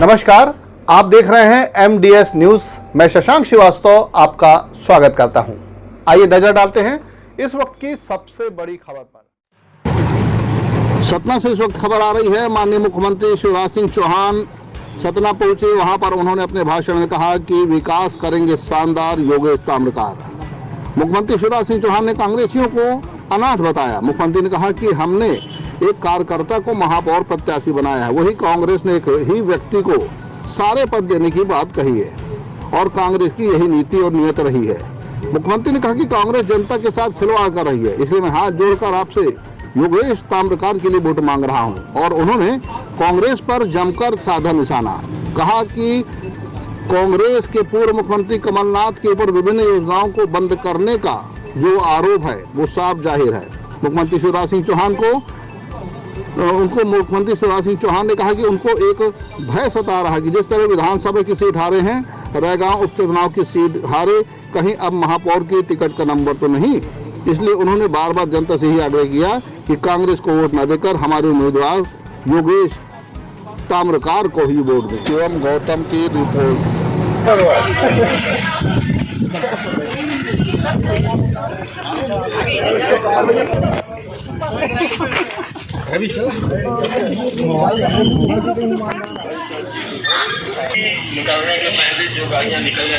नमस्कार, आप देख रहे हैं MDS न्यूज। मैं शशांक श्रीवास्तव आपका स्वागत करता हूं। आइए नजर डालते हैं इस वक्त की सबसे बड़ी खबर पर। सतना से इस वक्त खबर आ रही है। माननीय मुख्यमंत्री शिवराज सिंह चौहान सतना पहुंचे। वहां पर उन्होंने अपने भाषण में कहा कि विकास करेंगे शानदार योगेश ताम्रकार। मुख्यमंत्री शिवराज सिंह चौहान ने कांग्रेसियों को अनाथ बताया। मुख्यमंत्री ने कहा कि हमने एक कार्यकर्ता को महापौर प्रत्याशी बनाया है, वही कांग्रेस ने एक ही व्यक्ति को सारे पद देने की बात कही है और कांग्रेस की यही नीति और नियत रही है। मुख्यमंत्री ने कहा कि कांग्रेस जनता के साथ खिलवाड़ कर रही है, इसलिए मैं हाथ जोड़कर आपसे योगेश ताम्रकार के लिए वोट मांग रहा हूं। और उन्होंने कांग्रेस पर जमकर साधा निशाना। कहा कि कांग्रेस के पूर्व मुख्यमंत्री कमलनाथ के ऊपर विभिन्न योजनाओं को बंद करने का जो आरोप है वो साफ जाहिर है। मुख्यमंत्री शिवराज सिंह चौहान मुख्यमंत्री शिवराज सिंह चौहान ने कहा कि उनको एक भय सता रहा है कि जिस तरह विधानसभा की सीट हारे हैं, रैगांव उपचुनाव की सीट हारे, कहीं अब महापौर की टिकट का नंबर तो नहीं। इसलिए उन्होंने बार बार जनता से ही आग्रह किया कि कांग्रेस को वोट न देकर हमारे उम्मीदवार योगेश ताम्रकार को ही वोट दें। शिवम गौतम की रिपोर्ट। निकलने के पहले जो गाड़ियाँ निकलना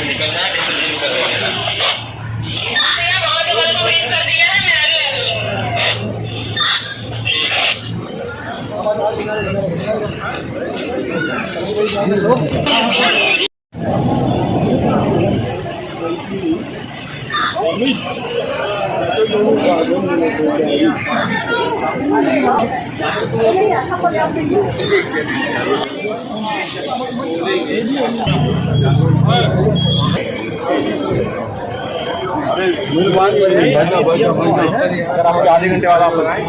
आधे घंटे बाद आप लगाएं।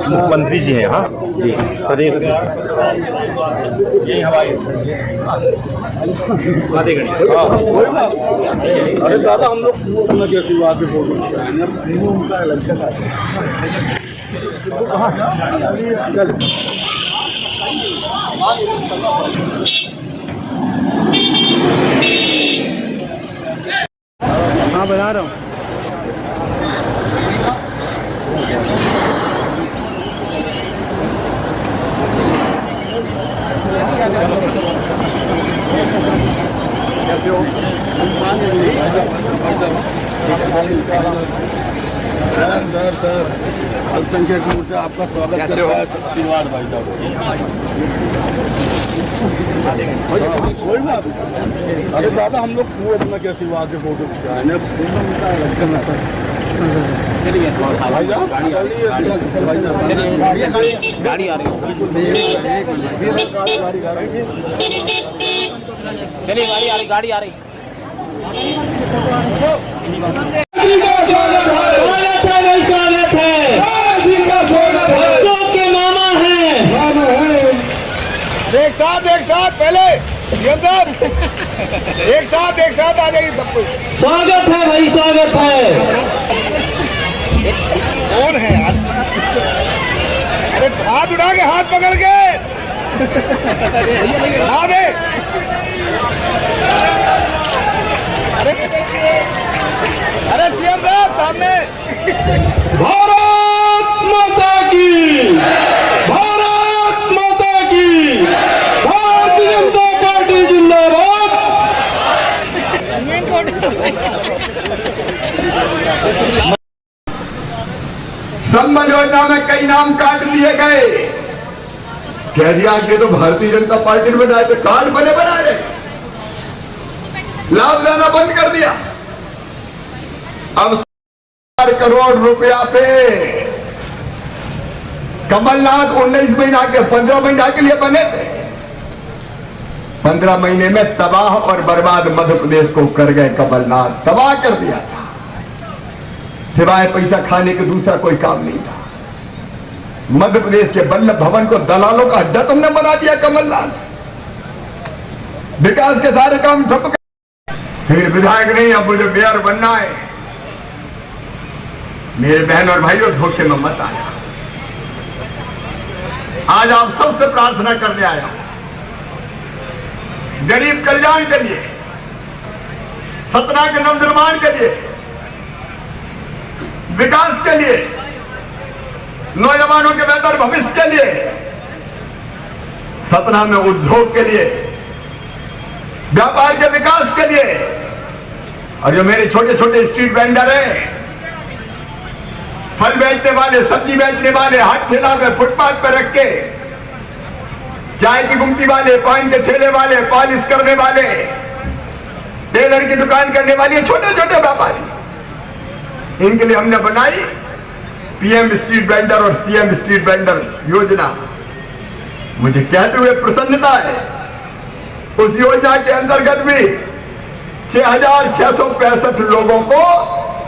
मुख्यमंत्री जी हैं। हाँ जी, ये हमारी आधे घंटे। अरे दादा, हम लोग जैसी बात है उनका लड़का हाँ बना रहा हूँ। कैसे हो? सर अल्पसंख्यक से आपका स्वागत कैसे हो? आशीर्वाद भाई साहब। कोई बात। अरे दादा, हम लोग पूरा अपना क्या आशीर्वाद से फोटो खिंचाए। गाड़ी आ रही है, गाड़ी आ रही। एक साथ पहले एक साथ आ जाइए सब कुछ। स्वागत है भाई, स्वागत है। कौन है यार? अरे हाथ उठा के, हाथ पकड़ के उठा दे। अरे सीएम साहब सामने। भारत माता की, भारत माता की, भारतीय जनता पार्टी जिंदाबाद। सम्मान योजना में कई नाम काट दिए गए। कह दिया कि तो भारतीय जनता पार्टी ने बनाए, तो कार्ड बने बना रहे, लाभ देना बंद कर दिया। अब 4 करोड़ रुपया पे कमलनाथ 19 महीना के 15 महीना के लिए बने थे। 15 महीने में तबाह और बर्बाद मध्य प्रदेश को कर गए कमलनाथ। तबाह कर दिया था, सिवाय पैसा खाने के दूसरा कोई काम नहीं था। मध्य प्रदेश के वल्लभ भवन को दलालों का अड्डा तुमने बना दिया कमलनाथ। विकास के सारे काम ठप गए। फिर विधायक नहीं, अब मुझे मेयर बनना है। मेरे बहन और भाइयों, धोखे में मत आया। आज आप सबसे प्रार्थना करने आया हूं, गरीब कल्याण के लिए, सतना के नवनिर्माण के लिए, विकास के लिए, नौजवानों के बेहतर भविष्य के लिए, सतना में उद्योग के लिए, व्यापार के विकास के लिए। और जो मेरे छोटे छोटे स्ट्रीट वेंडर हैं, फल बेचने वाले, सब्जी बेचने वाले, हाथ ठेला पे, फुटपाथ पर रख के, चाय की गुमटी वाले, पान के ठेले वाले, पॉलिश करने वाले, टेलर की दुकान करने वाले, छोटे छोटे व्यापारी, इनके लिए हमने बनाई पीएम स्ट्रीट वेंडर और सीएम स्ट्रीट वेंडर योजना। मुझे कहते हुए प्रसन्नता है, उस योजना के अंतर्गत भी 6,665 लोगों को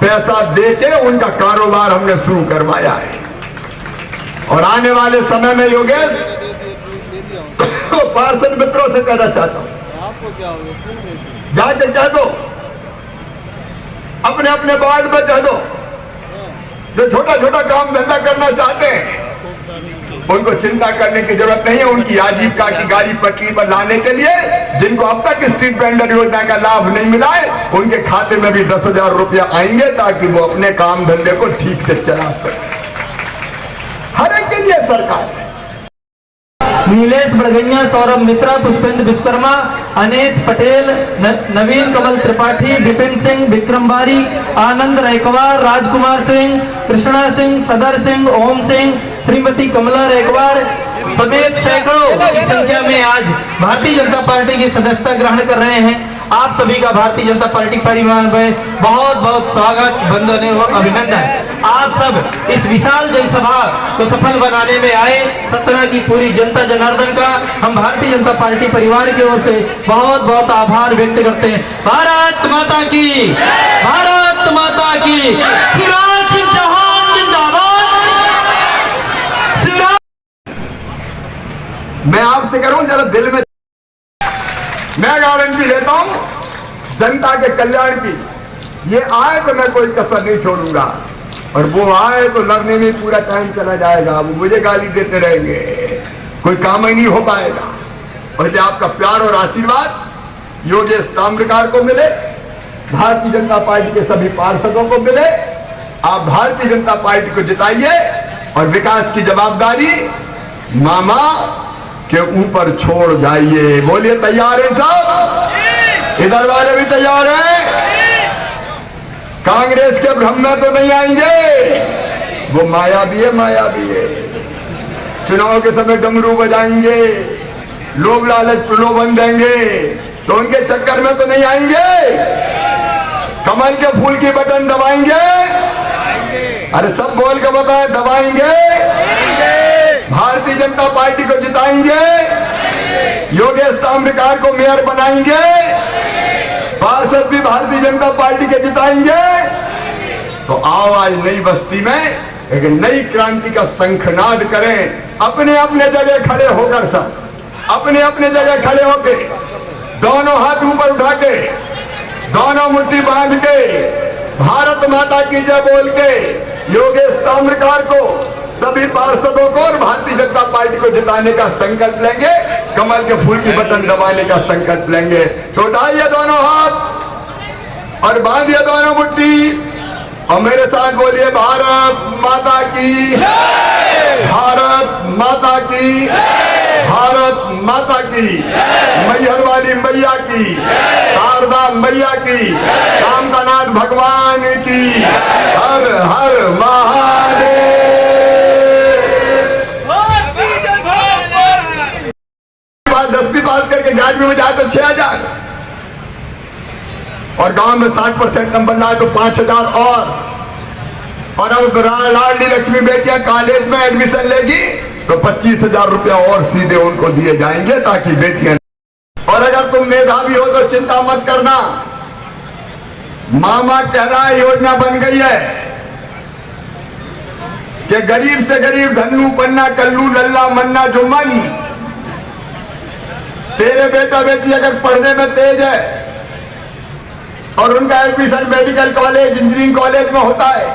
पैसा देके उनका कारोबार हमने शुरू करवाया है। और आने वाले समय में योगेश, पार्षद मित्रों से कहना चाहता हूं, जाके कह दो, अपने अपने वार्ड में कह दो, जो छोटा छोटा काम धंधा करना चाहते हैं उनको चिंता करने की जरूरत नहीं है। उनकी आजीविका की गाड़ी पटरी पर लाने के लिए, जिनको अब तक स्ट्रीट वेंडर योजना का लाभ नहीं मिला है, उनके खाते में भी 10,000 रुपया आएंगे, ताकि वो अपने काम धंधे को ठीक से चला सके। हर एक के लिए सरकार है। नीलेश बड़गैया, सौरभ मिश्रा, पुष्पेंद्र विश्वकर्मा, अनेश पटेल, नवीन कमल त्रिपाठी, विपिन सिंह, विक्रम बारी, आनंद रेकवार, राजकुमार सिंह, कृष्णा सिंह, सदर सिंह, ओम सिंह, श्रीमती कमला रेकवार समेत सैकड़ों की संख्या में आज भारतीय जनता पार्टी की सदस्यता ग्रहण कर रहे हैं। आप सभी का भारतीय जनता पार्टी परिवार में बहुत बहुत स्वागत, वंदन एवं अभिनंदन। आप सब इस विशाल जनसभा को सफल बनाने में आए सतना की पूरी जनता जनार्दन का हम भारतीय जनता पार्टी परिवार की ओर से बहुत बहुत आभार व्यक्त करते हैं। भारत माता की, भारत माता की। शिवराज सिंह चौहान जिंदाबाद, शिवराज। मैं आपसे करूं जरा दिल में, मैं गारंटी लेता हूं जनता के कल्याण की। ये आए तो मैं कोई कसर नहीं छोड़ूंगा, और वो आए तो लड़ने में पूरा टाइम चला जाएगा, वो मुझे गाली देते रहेंगे, कोई काम ही नहीं हो पाएगा। और यदि आपका प्यार और आशीर्वाद योगेश ताम्रकार को मिले, भारतीय जनता पार्टी के सभी पार्षदों को मिले, आप भारतीय जनता पार्टी को जिताइए और विकास की जवाबदारी मामा के ऊपर छोड़ जाइए। बोलिए तैयार है साहब? इधर वाले भी तैयार हैं? कांग्रेस के भ्रम में तो नहीं आएंगे, वो माया भी है, माया भी है। चुनाव के समय डमरू बजाएंगे, लोग लालच प्रलोभन देंगे, तो उनके चक्कर में तो नहीं आएंगे। कमल के फूल की बटन दबाएंगे, अरे सब बोल के बताए, दबाएंगे, भारतीय जनता पार्टी को जिताएंगे, योगेश ताम्रकार को मेयर बनाएंगे, पार्षद भी भारतीय जनता पार्टी के जिताएंगे। तो आओ आज नई बस्ती में एक नई क्रांति का शंखनाद करें। अपने अपने जगह खड़े होकर, सब अपने अपने जगह खड़े होके, दोनों हाथ ऊपर उठा के, दोनों मुट्ठी बांध के, भारत माता की जय बोल के योगेश ताम्रकार को, सभी पार्षदों को और भारतीय जनता पार्टी को जिताने का संकल्प लेंगे, कमल के फूल की बटन दबाने का संकल्प लेंगे। तो उठाइए दोनों हाथ और बांधिए दोनों मुट्ठी और मेरे साथ बोलिए, भारत माता की, भारत माता की, भारत माता की, मैहर वाली मैया की, शारदा मैया की, कामकानाथ भगवान की, हर हर महादेव। दसवीं पास करके 11वीं में जाए तो 6,000, और गांव में 60% नंबर लाए तो 5,000 और अब लाडली लक्ष्मी बेटियां कॉलेज में एडमिशन लेगी तो 25,000 रुपया और सीधे उनको दिए जाएंगे, ताकि बेटियां। और अगर तुम मेधावी हो तो चिंता मत करना, मामा कह रहा है योजना बन गई है कि गरीब से गरीब धन्नू पन्ना कल्लू लल्ला मन्ना जो मन, तेरे बेटा बेटी अगर पढ़ने में तेज है और उनका admission medical college, engineering college में होता है,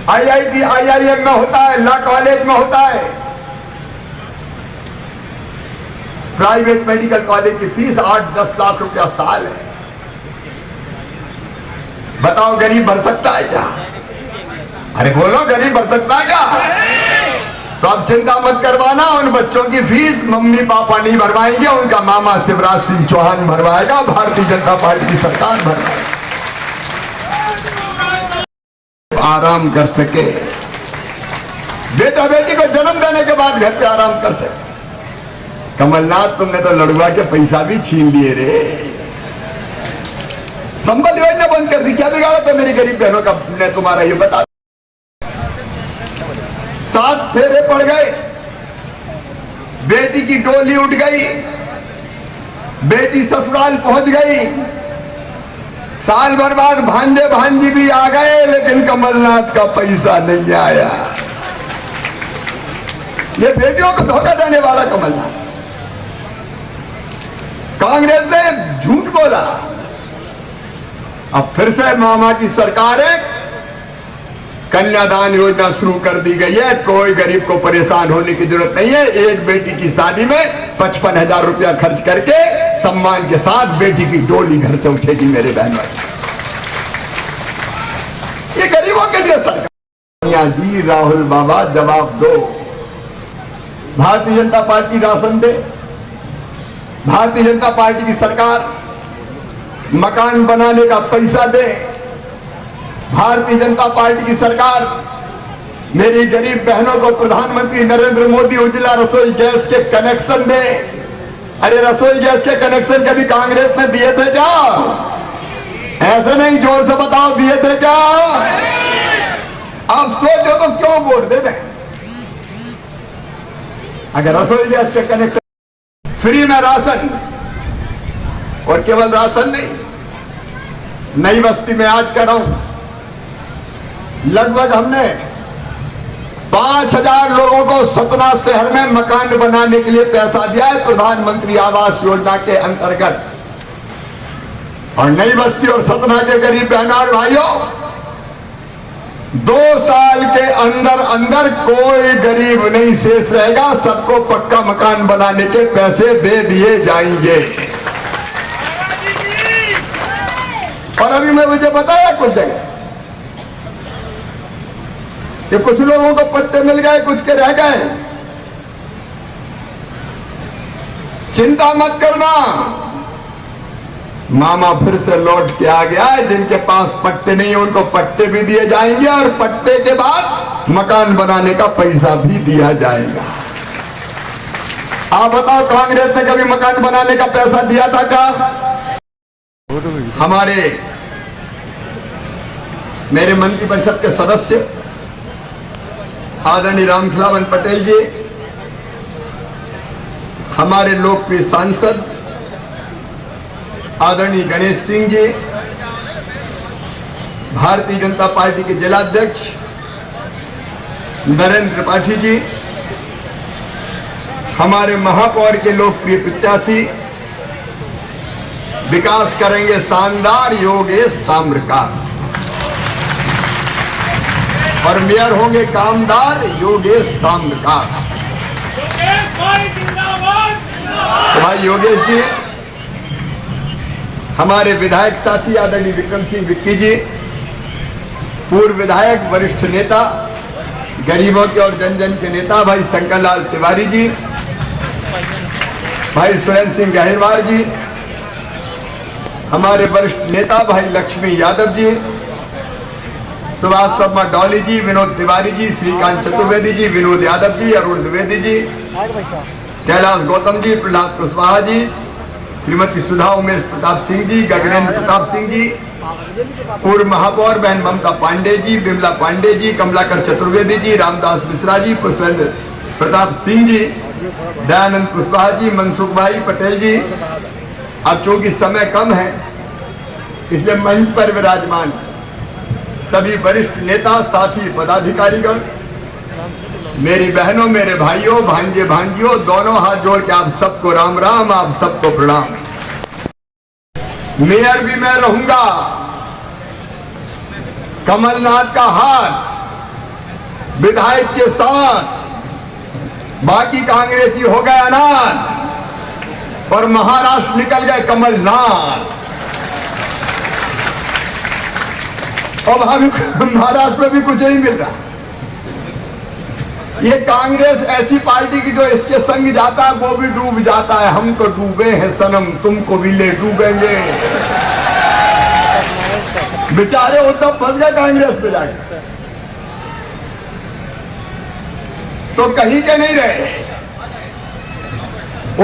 IIT IIM में होता है, लॉ कॉलेज में होता है, प्राइवेट मेडिकल कॉलेज की फीस 8-10 लाख रुपया साल है। बताओ गरीब भर सकता है क्या? अरे बोलो, गरीब भर सकता है क्या? तो अब चिंता मत करवाना, उन बच्चों की फीस मम्मी पापा नहीं भरवाएंगे, उनका मामा शिवराज सिंह चौहान भरवाएगा, भारतीय जनता पार्टी की सरकार भरवाएगी। आराम कर सके, बेटा बेटी को जन्म देने के बाद घर पे आराम कर सके। कमलनाथ, तुमने तो लड़ुआ के पैसा भी छीन लिए रे। संबल योजना बंद कर दी, क्या बिगाड़ा था मेरी गरीब बहनों का? ने तुम्हारा ये बता, 7 फेरे पड़ गए, बेटी की डोली उठ गई, बेटी ससुराल पहुंच गई, साल भर बाद भांजे भांजी भी आ गए, लेकिन कमलनाथ का पैसा नहीं आया। ये बेटियों को धोखा देने वाला कमलनाथ। कांग्रेस ने झूठ बोला, अब फिर से मामा की सरकार है, कन्यादान योजना शुरू कर दी गई है। कोई गरीब को परेशान होने की जरूरत नहीं है। एक बेटी की शादी में 55,000 रुपया खर्च करके सम्मान के साथ बेटी की डोली घर से उठेगी मेरे बहनों। ये गरीबों के लिए सरकार। जी राहुल बाबा, जवाब दो। भारतीय जनता पार्टी राशन दे, भारतीय जनता पार्टी की सरकार मकान बनाने का पैसा दे, भारतीय जनता पार्टी की सरकार मेरी गरीब बहनों को प्रधानमंत्री नरेंद्र मोदी उज्ज्वला रसोई गैस के कनेक्शन दे। अरे रसोई गैस के कनेक्शन कभी कांग्रेस ने दिए थे क्या? ऐसे नहीं, जोर से बताओ, दिए थे क्या? आप सोचो तो क्यों वोट दे दें? अगर रसोई गैस के कनेक्शन, फ्री में राशन, और केवल राशन नहीं, नई बस्ती में आज कह रहा हूं, लगभग हमने 5,000 लोगों को सतना शहर में मकान बनाने के लिए पैसा दिया है प्रधानमंत्री आवास योजना के अंतर्गत। और नई बस्ती और सतना के गरीब बहनों और भाइयों, 2 साल के अंदर अंदर कोई गरीब नहीं शेष रहेगा, सबको पक्का मकान बनाने के पैसे दे दिए जाएंगे। और अभी मैं मुझे बताया कुछ जगह कि कुछ लोगों को पट्टे मिल गए, कुछ के रह गए। चिंता मत करना, मामा फिर से लौट के आ गया है। जिनके पास पट्टे नहीं है उनको पट्टे भी दिए जाएंगे, और पट्टे के बाद मकान बनाने का पैसा भी दिया जाएगा। आप बताओ, कांग्रेस ने कभी मकान बनाने का पैसा दिया था क्या? हमारे मेरे मंत्रिपरिषद के सदस्य आदरणीय रामखिलावन पटेल जी, हमारे लोकप्रिय सांसद आदरणीय गणेश सिंह जी, भारतीय जनता पार्टी के जिलाध्यक्ष नरेंद्र त्रिपाठी जी, हमारे महापौर के लोकप्रिय प्रत्याशी विकास करेंगे शानदार योगेश ताम्रकार, और मेयर होंगे कामदार योगेश ताम्रकार। तो भाई योगेश जी, हमारे विधायक साथी आदरणीय विक्रम सिंह विक्की जी, पूर्व विधायक वरिष्ठ नेता, गरीबों के और जन जन के नेता भाई शंकर लाल तिवारी जी, भाई सुरेंद्र सिंह गहरवार जी, हमारे वरिष्ठ नेता भाई लक्ष्मी यादव जी, सुभाष शर्मा डॉली जी, विनोद तिवारी जी, श्रीकांत चतुर्वेदी जी, विनोद यादव जी, अरुण द्विवेदी जी, कैलाश गौतम जी, प्रहलाद कुशवाहा जी, श्रीमती सुधा उमेश प्रताप सिंह जी, गगनेन्द्र प्रताप सिंह जी, पूर्व महापौर बहन ममता पांडे जी, बिमला पांडे जी, कमलाकर चतुर्वेदी जी, रामदास मिश्रा जी, पुष्पेंद्र प्रताप सिंह जी, दयानंद कुशवाहा जी, मनसुख भाई पटेल जी। अब चूंकि समय कम है इसलिए मंच पर विराजमान सभी वरिष्ठ नेता, साथी, पदाधिकारीगण, मेरी बहनों, मेरे भाइयों, भांजे भांजियों, दोनों हाथ जोड़ के आप सबको राम राम, आप सबको प्रणाम। मेयर भी मैं रहूंगा, कमलनाथ का हाथ विधायक के साथ, बाकी कांग्रेसी हो गए अनाथ। और महाराष्ट्र निकल गए कमलनाथ। अब हम महाराष्ट्र में भी कुछ नहीं मिल रहा। ये कांग्रेस ऐसी पार्टी की जो इसके संग जाता है वो भी डूब जाता है। हम तो डूबे हैं सनम, तुमको भी ले डूबेंगे। बेचारे उद्धव फंस गए कांग्रेस पे जाके, तो कहीं के नहीं रहे।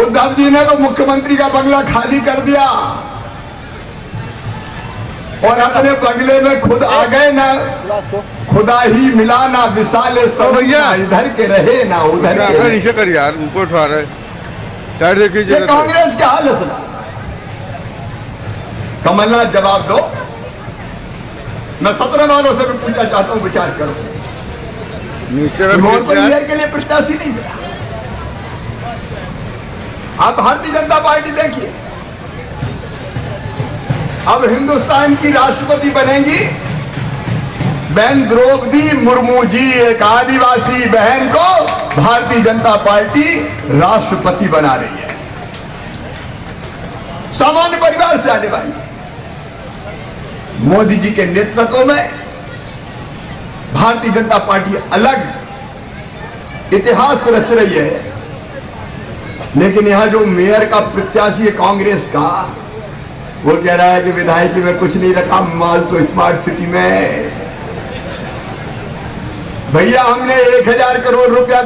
उद्धव जी ने तो मुख्यमंत्री का बंगला खाली कर दिया और अपने बंगले में खुद आ गए। ना खुदा ही मिला ना विशाले सब, इधर के रहे ना उधर के। नीचे कर यार, ऊपर उठा रहे साइड देखिए। ये कांग्रेस क्या हाल है सुना। कमलनाथ जवाब दो। मैं 17 वालों से भी पूछना चाहता हूं, विचार करो। मेयर के लिए प्रत्याशी नहीं मिला। आप भारतीय जनता पार्टी देखिए, अब हिंदुस्तान की राष्ट्रपति बनेंगी बहन द्रौपदी मुर्मू जी। एक आदिवासी बहन को भारतीय जनता पार्टी राष्ट्रपति बना रही है, सामान्य परिवार से आने वाली। मोदी जी के नेतृत्व में भारतीय जनता पार्टी अलग इतिहास रच रही है। लेकिन यहां जो मेयर का प्रत्याशी है कांग्रेस का, वो कह रहा है कि विधायकी में कुछ नहीं रखा, माल तो स्मार्ट सिटी में। भैया हमने 1000 करोड़ रुपया